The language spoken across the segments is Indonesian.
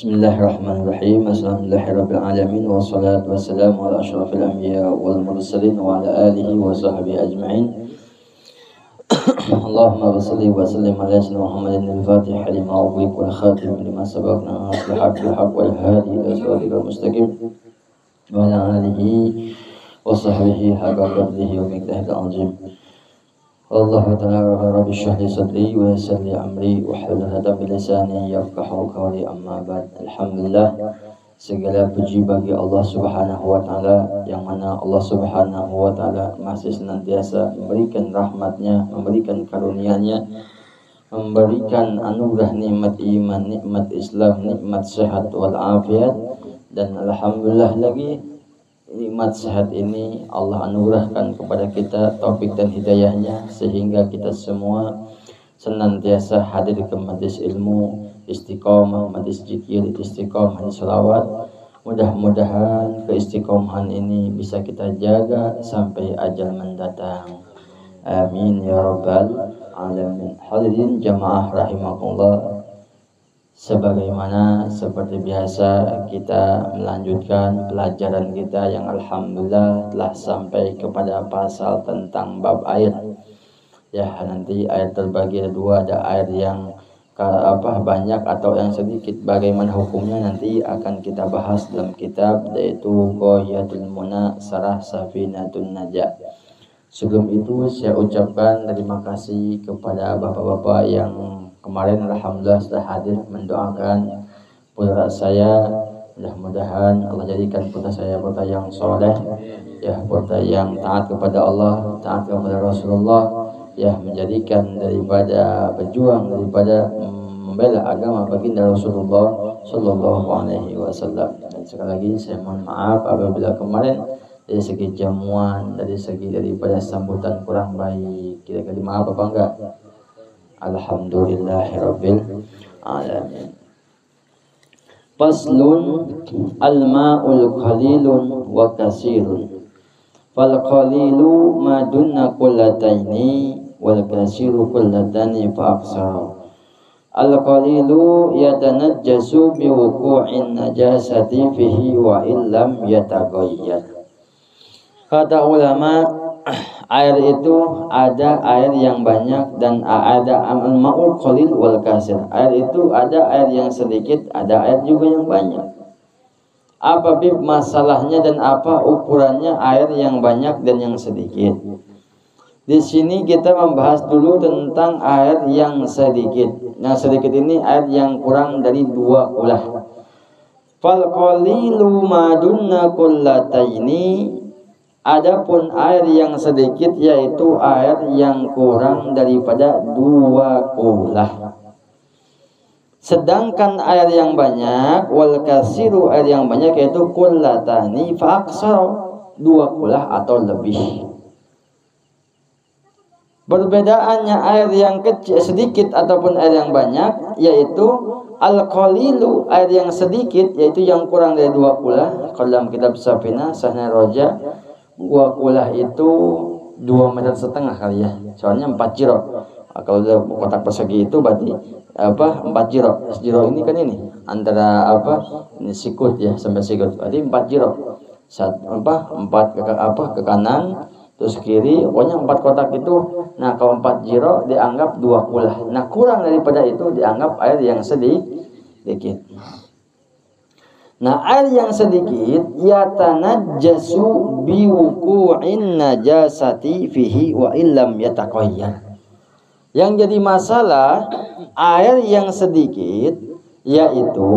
Bismillahirrahmanirrahim. Alhamdulillahirabbil alamin wassalatu wassalamu ala asyrafil anbiya wal mursalin wa ala alihi wa sahbihi ajma'in. Allahumma shalli wa sallim ala sayyidina Muhammadin al-Fatih lima ughliqa wal khatim lima sabaqna bil haqq wal hadi ila siratal mustaqim wa ala alihi wa sahbihi haqqa qadrihi wa miqdarihi al-azim. Allah ta'ala rabbi shrah li sadri wa yassir li amri wahlul 'uqdatam min lisani yafqahu qawli, amma ba'd. Alhamdulillah, segala puji bagi Allah Subhanahu wa taala, yang mana Allah Subhanahu wa taala masih senantiasa memberikan rahmatnya, memberikan karunia-Nya, memberikan anugerah nikmat iman, nikmat Islam, nikmat sehat wal afiat, dan alhamdulillah lagi nikmat sehat ini Allah anugerahkan kepada kita taufik dan hidayahnya, sehingga kita semua senantiasa hadir ke majlis ilmu, istiqomah, majlis zikir, istiqomah di salawat. Mudah-mudahan keistiqomahan ini bisa kita jaga sampai ajal mendatang. Amin ya rabbal alamin. Hadirin jamaah rahimakumullah, sebagaimana seperti biasa kita melanjutkan pelajaran kita yang alhamdulillah telah sampai kepada pasal tentang bab air. Ya, nanti air terbagi ada dua, ada air yang banyak atau yang sedikit. Bagaimana hukumnya nanti akan kita bahas dalam kitab, yaitu Ghayatul Muna Sarah Safinatun Najah. Sebelum itu saya ucapkan terima kasih kepada bapak-bapak yang kemarin alhamdulillah sudah hadir mendoakan putra saya. Mudah-mudahan Allah jadikan putra saya putra yang soleh, ya, putra yang taat kepada Allah, taat kepada Rasulullah, ya, menjadikan daripada berjuang, daripada membela agama baginda Rasulullah Sallallahu Alaihi Wasallam. Dan sekali lagi saya mohon maaf apabila kemarin dari segi jamuan, dari segi daripada sambutan kurang baik. Kira-kira maaf apa enggak? Alhamdulillahirabbil alamin. Faslun al-ma'ul qalilun wa kasirun. Fal qalilu ma dunna qullataini wal kasiru qullataini fa aksara. Al-qalilu yatanajjasu bi wuqu'in najasati fihi wa illam yataghayyar. Kata ulama, air itu ada air yang banyak dan ada al-ma'ul qalil wal kasir. Air itu ada air yang sedikit, ada air juga yang banyak. Apa masalahnya dan apa ukurannya air yang banyak dan yang sedikit? Di sini kita membahas dulu tentang air yang sedikit. Yang sedikit ini air yang kurang dari 2 kulah. Fal qalilu ma dunna qullataini. Adapun air yang sedikit yaitu air yang kurang daripada 2 kulah. Sedangkan air yang banyak, wal kasiru, air yang banyak yaitu kullatani fa aksara, 2 kulah atau lebih. Perbedaannya air yang kecil sedikit ataupun air yang banyak yaitu al-qalilu, air yang sedikit yaitu yang kurang dari 2 kulah. Kalau dalam kitab Safinah Sahna Roja, 2 kulah itu 2,5 meter kali ya. Soalnya 4 jiro. Kalau kotak persegi itu berarti 4 jiro. Jiro ini kan ini antara ini sikut ya, sampai sikut. Berarti 4 jiro. 4 ke kanan, terus kiri, pokoknya 4 kotak itu. Nah, kalau 4 jiro dianggap 2 kulah. Nah, kurang daripada itu dianggap air yang sedikit. Nah, air yang sedikit yatanajjasu biwuqu'in najasati fihi wa illam yataqayyar. Yang jadi masalah air yang sedikit yaitu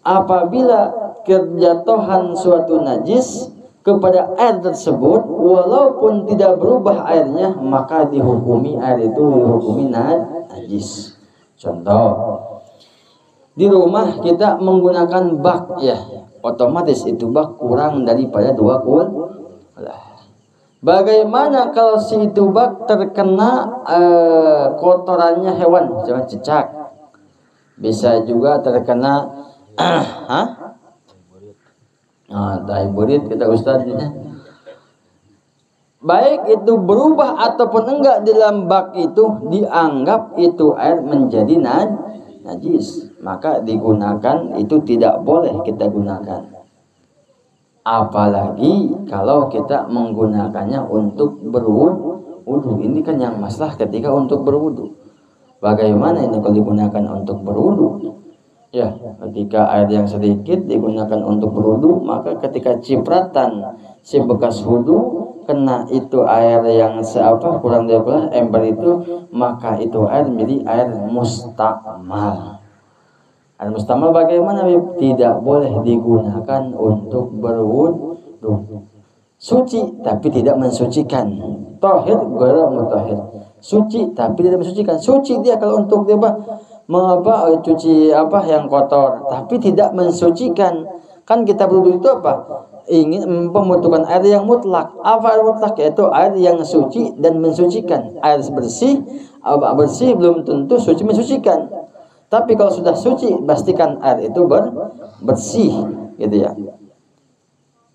apabila kejatuhan suatu najis kepada air tersebut walaupun tidak berubah airnya, maka dihukumi air itu dihukumi najis. Contoh, di rumah kita menggunakan bak ya, otomatis itu bak kurang daripada 2 kulah. Bagaimana kalau si itu bak terkena kotorannya hewan, misalnya cicak, bisa juga terkena tai burit kita ustadznya. Baik itu berubah ataupun enggak dalam bak itu, dianggap itu air menjadi najis. maka digunakan itu tidak boleh kita gunakan. Apalagi kalau kita menggunakannya untuk berwudu. Ini kan yang masalah ketika untuk berwudu. Bagaimana ini kalau digunakan untuk berwudu? Ya, ketika air yang sedikit digunakan untuk berwudu, maka ketika cipratan si bekas wudu kena itu air yang kurang dari ember itu, maka itu air menjadi air mustamal. Air mustamal bagaimana? Tidak boleh digunakan untuk berwudu. Suci tapi tidak mensucikan. Tahir ghairu mutahhir. Suci tapi tidak mensucikan. Suci dia kalau untuk dia cuci yang kotor, tapi tidak mensucikan. Kan kita berwudu itu ingin membutuhkan air yang mutlak. Apa air mutlak? Yaitu air yang suci dan mensucikan. Air bersih belum tentu suci mensucikan. Tapi kalau sudah suci, pastikan air itu bersih, gitu ya.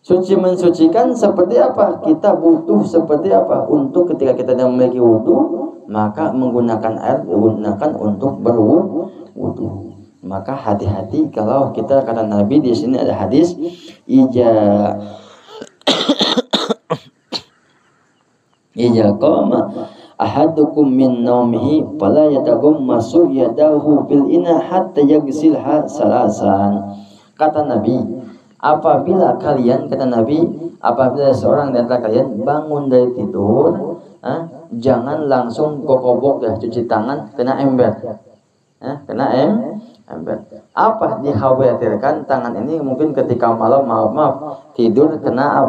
Suci mensucikan seperti apa? Kita butuh seperti apa? Untuk ketika kita memiliki wudu, maka menggunakan air digunakan untuk berwudu. Maka hati-hati kalau kita, kata Nabi di sini ada hadis, ija qama ahadukum min naumihi fala yataghammasu yadahu bil ina hatta yaghsilha salasan. Kata Nabi, apabila seorang dari kalian bangun dari tidur, jangan langsung kokobok ya cuci tangan kena ember. Kena ember. Apa dikhawatirkan tangan ini mungkin ketika malam tidur kena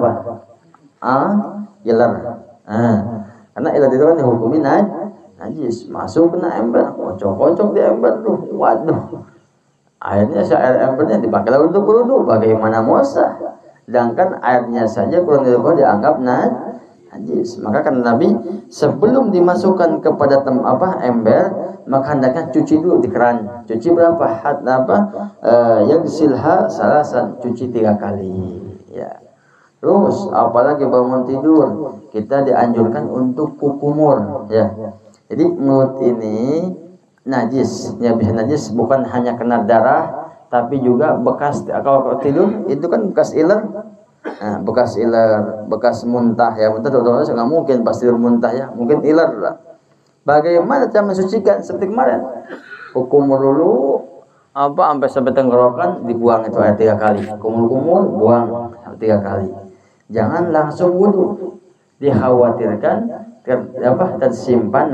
iler. Karena iler itu kan dihukumi najis, masuk kena ember, kocok-kocok di ember tuh. Waduh. Airnya air embernya dipakai untuk berwudu, bagaimana mosa? Sedangkan airnya saja kurang dianggap najis. Maka kan Nabi sebelum dimasukkan kepada ember, maka hendaknya cuci dulu di keran. Cuci berapa? Yaghsilha salasan, cuci 3 kali. Ya. Terus apalagi bangun tidur, kita dianjurkan untuk kukumur. Ya. Jadi mulut ini najis, ya bisa najis bukan hanya kena darah, tapi juga bekas. Kalau tidur itu kan bekas iler. Bekas iler, bekas muntah ya. Muntah dokternya nggak mungkin pas tidur muntah ya, mungkin iler lah. Bagaimana cara mensucikan? Seperti kemarin, kumur dulu sampai tenggorokan, dibuang itu air 3 kali. Kumur buang 3 kali. Jangan langsung wudu. Dikhawatirkan tersimpan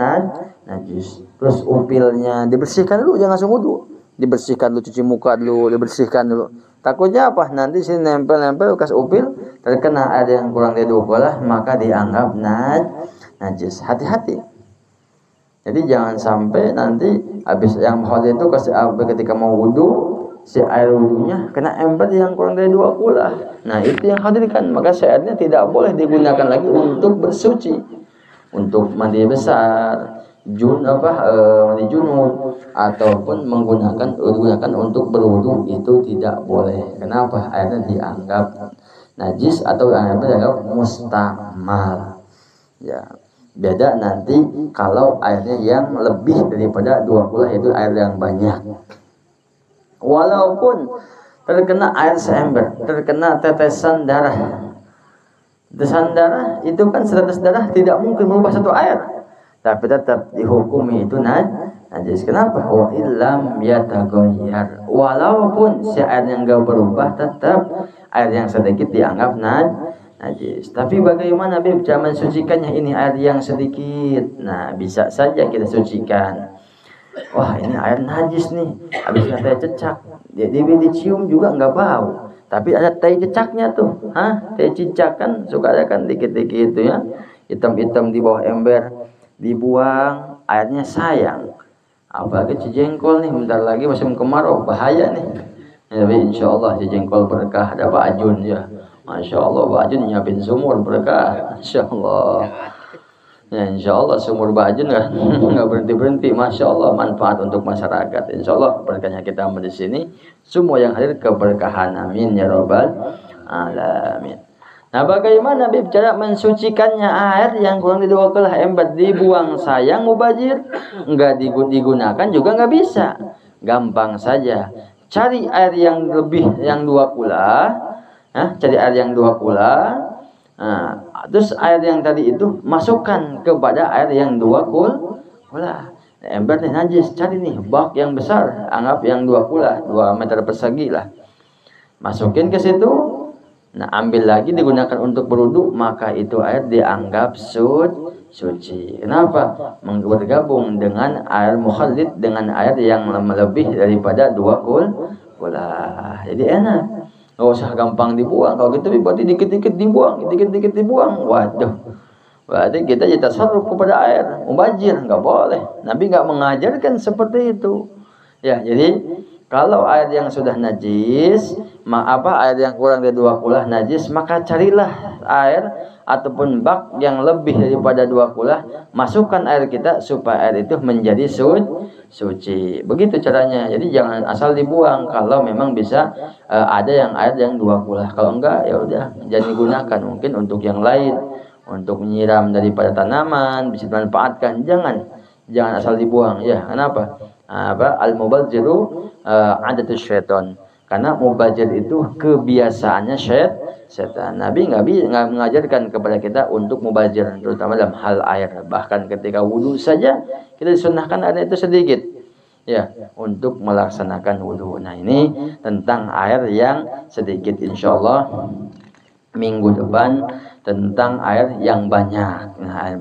najis. Terus upilnya dibersihkan dulu, jangan langsung wudu. Dibersihkan dulu, cuci muka dulu, dibersihkan dulu. Takutnya nanti sini nempel bekas upil, terkena air yang kurang dari 2 bola, maka dianggap najis. Hati-hati. Jadi jangan sampai nanti habis yang khawatir itu ketika mau wudu, si air wudunya kena ember yang kurang dari 2 bola. Nah, itu yang khawatirkan. Maka airnya tidak boleh digunakan lagi untuk bersuci, untuk mandi besar, mandi junub, ataupun digunakan untuk berwudu, itu tidak boleh. Kenapa? Airnya dianggap najis atau airnya dianggap mustamal. Ya, beda nanti kalau airnya yang lebih daripada 20, yaitu air yang banyak. Walaupun terkena air seember, terkena tetesan darah. Tetesan darah itu kan setetes darah tidak mungkin merubah satu air, tapi tetap dihukumi itu najis. Kenapa? Wa illam yataghayyar. Walaupun si air yang enggak berubah, tetap air yang sedikit dianggap najis. Tapi bagaimana cara mensucikannya? Ini air yang sedikit. Nah, bisa saja kita sucikan. Wah, ini air najis nih, habisnya teh cecak. Jadi dicium juga enggak bau. Tapi ada teh cecaknya tuh. Teh cicak kan suka ada kan dikit-dikit itu ya. Hitam-hitam di bawah ember. Dibuang, airnya sayang. Apalagi cijengkol nih, bentar lagi musim kemarau, bahaya nih. Tapi insya Allah cijengkol berkah, ada Pak Ajun ya. Masya Allah, Pak Ajun nyiapin sumur berkah. Insya Allah. Ya, insya Allah sumur Pak Ajun nggak berhenti-berhenti. Masya Allah, manfaat untuk masyarakat. Insya Allah berkahnya kita di sini. Semua yang hadir keberkahan. Amin ya Rabbal alamin. Nah, bagaimana cara mensucikannya? Air yang kurang dari 2 ember dibuang sayang, mubazir, enggak digunakan juga enggak bisa. gampang saja. Cari air yang lebih, yang 2 kula, cari air yang 2 kula. Terus air yang tadi itu masukkan kepada air yang 2 kula. Ember nih najis, cari nih bak yang besar, anggap yang 2 kula, 2 meter persegi lah. Masukin ke situ. Nah, ambil lagi digunakan untuk berwudu, maka itu air dianggap suci. Kenapa? Bergabung dengan air mukhallid, dengan air yang lebih daripada 2 kula. Jadi enak. Nggak usah gampang dibuang. Kalau gitu berarti dikit-dikit dibuang. Waduh. Berarti kita jadi tasarruf kepada air, mubazir, nggak boleh. Nabi nggak mengajarkan seperti itu. Ya, jadi kalau air yang sudah najis, air yang kurang dari 2 kula najis, maka carilah air ataupun bak yang lebih daripada 2 kula, masukkan air kita supaya air itu menjadi suci. Begitu caranya. Jadi jangan asal dibuang. Kalau memang bisa ada yang air yang 2 kula. Kalau enggak, ya udah jangan digunakan. Mungkin untuk yang lain, untuk menyiram daripada tanaman bisa dimanfaatkan. Jangan asal dibuang. Ya, kenapa? Al-mubadziru adatus syaitan. Karena mubazir itu kebiasaannya setan. Nabi nggak mengajarkan kepada kita untuk mubazir, terutama dalam hal air. Bahkan ketika wudu saja kita disunnahkan air itu sedikit, ya, untuk melaksanakan wudu. Nah, ini tentang air yang sedikit. Insyaallah minggu depan tentang air yang banyak. Nah,